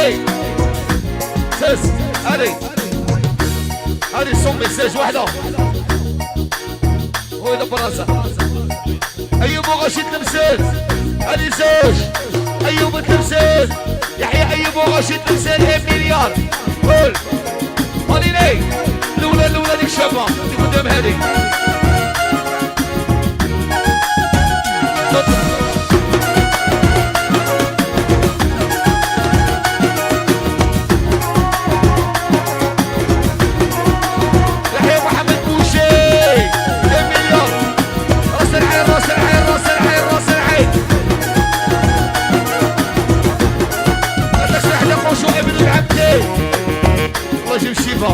هذه سس هذه صوم مساج واحدة هو هذا براسة أيوب وغشيد تمثال هذه زوج أيوب تمثال يحيى أيوب وغشيد تمثال 1 مليار قول هذه لي الأولى ديك الشابة اللي قدام هذه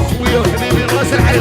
خويا وحبيبي راس الحي